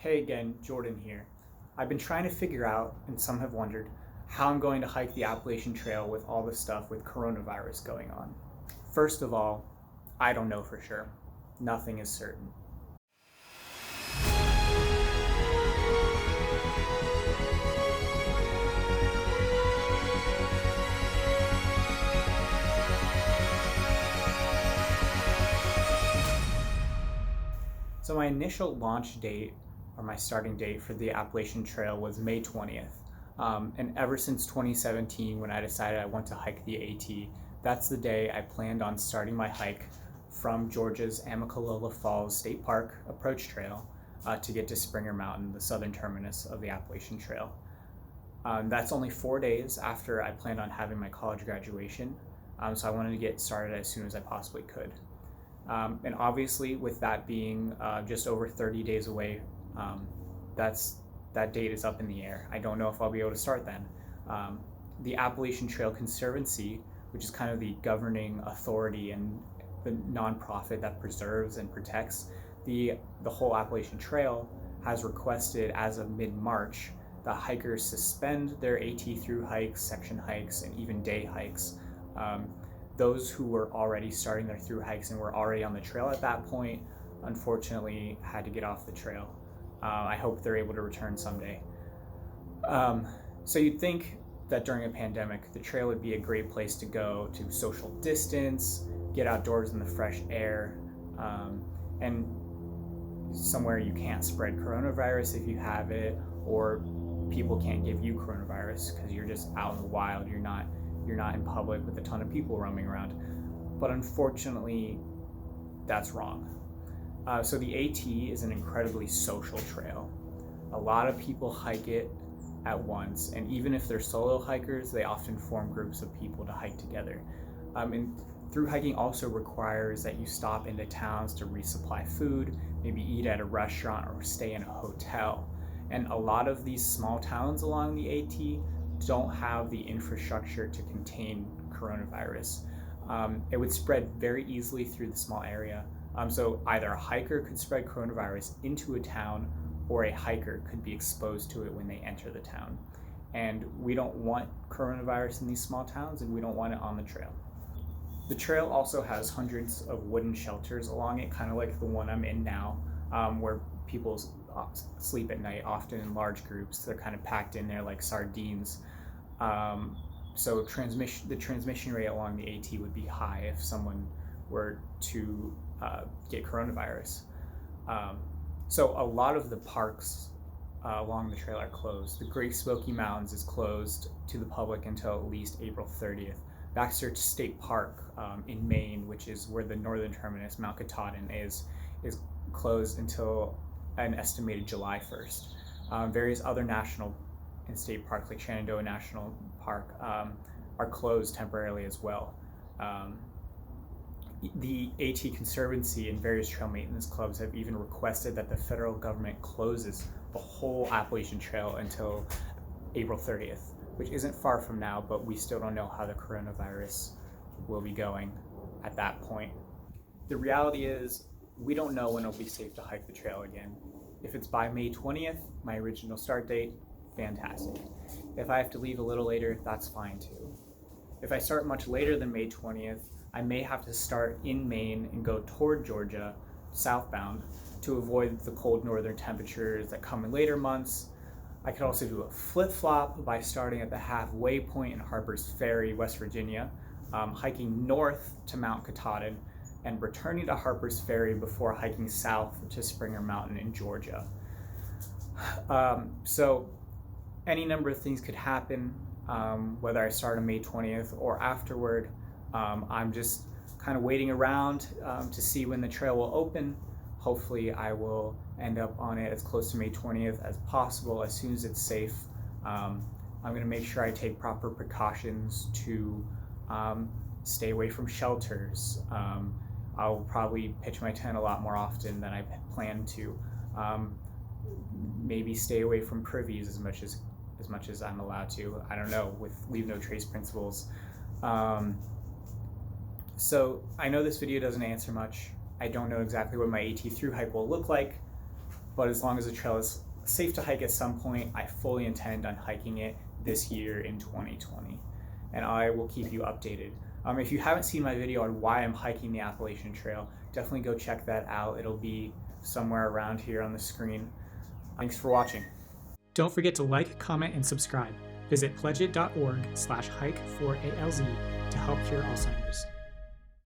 Hey again, Jordan here. I've been trying to figure out, and some have wondered, how I'm going to hike the Appalachian Trail with all this stuff with coronavirus going on. First of all, I don't know for sure. Nothing is certain. So my initial launch date, or my starting date for the Appalachian Trail, was May 20th. And ever since 2017, when I decided I want to hike the AT, that's the day I planned on starting my hike from Georgia's Amicalola Falls State Park approach trail to get to Springer Mountain, the southern terminus of the Appalachian Trail. That's only 4 days after I planned on having my college graduation, so I wanted to get started as soon as I possibly could. And obviously, with that being just over 30 days away, that date is up in the air. I don't know if I'll be able to start then. The Appalachian Trail Conservancy, which is kind of the governing authority and the nonprofit that preserves and protects the whole Appalachian Trail, has requested as of mid-March that hikers suspend their AT through hikes, section hikes, and even day hikes. Those who were already starting their through hikes and were already on the trail at that point, unfortunately, had to get off the trail. I hope they're able to return someday. So you'd think that during a pandemic, the trail would be a great place to go to social distance, get outdoors in the fresh air, and somewhere you can't spread coronavirus if you have it, or people can't give you coronavirus because you're just out in the wild. You're not in public with a ton of people roaming around. But unfortunately, that's wrong. So the AT is an incredibly social trail. A lot of people hike it at once, and even if they're solo hikers, they often form groups of people to hike together. And through hiking also requires that you stop into towns to resupply food, maybe eat at a restaurant or stay in a hotel. And a lot of these small towns along the AT don't have the infrastructure to contain coronavirus. It would spread very easily through the small area. So either a hiker could spread coronavirus into a town, or a hiker could be exposed to it when they enter the town. And we don't want coronavirus in these small towns, and we don't want it on the trail. The trail also has hundreds of wooden shelters along it, kind of like the one I'm in now, where people sleep at night, often in large groups. They're kind of packed in there like sardines. So the transmission rate along the AT would be high if someone were to get coronavirus. So a lot of the parks along the trail are closed. The Great Smoky Mountains is closed to the public until at least April 30th. Baxter State Park in Maine, which is where the northern terminus, Mount Katahdin, is closed until an estimated July 1st. Various other national and state parks like Shenandoah National Park are closed temporarily as well. The AT Conservancy and various trail maintenance clubs have even requested that the federal government closes the whole Appalachian Trail until April 30th, which isn't far from now, but we still don't know how the coronavirus will be going at that point. The reality is, we don't know when it'll be safe to hike the trail again. If it's by May 20th, my original start date, fantastic. If I have to leave a little later, that's fine too. If I start much later than May 20th, I may have to start in Maine and go toward Georgia, southbound, to avoid the cold northern temperatures that come in later months. I could also do a flip-flop by starting at the halfway point in Harper's Ferry, West Virginia, hiking north to Mount Katahdin, and returning to Harper's Ferry before hiking south to Springer Mountain in Georgia. So any number of things could happen, whether I start on May 20th or afterward. I'm just kind of waiting around to see when the trail will open. Hopefully I will end up on it as close to May 20th as possible, as soon as it's safe. I'm going to make sure I take proper precautions to stay away from shelters. I'll probably pitch my tent a lot more often than I plan to. Maybe stay away from privies as much as I'm allowed to. I don't know, with leave no trace principles. So I know this video doesn't answer much. I don't know exactly what my AT through hike will look like. but as long as the trail is safe to hike at some point, I fully intend on hiking it this year in 2020, and I will keep you updated. If you haven't seen my video on why I'm hiking the Appalachian Trail, definitely go check that out. It'll be somewhere around here on the screen. Thanks for watching. Don't forget to like, comment, and subscribe. Visit pledgeit.org/hike4ALZ to help cure Alzheimer's.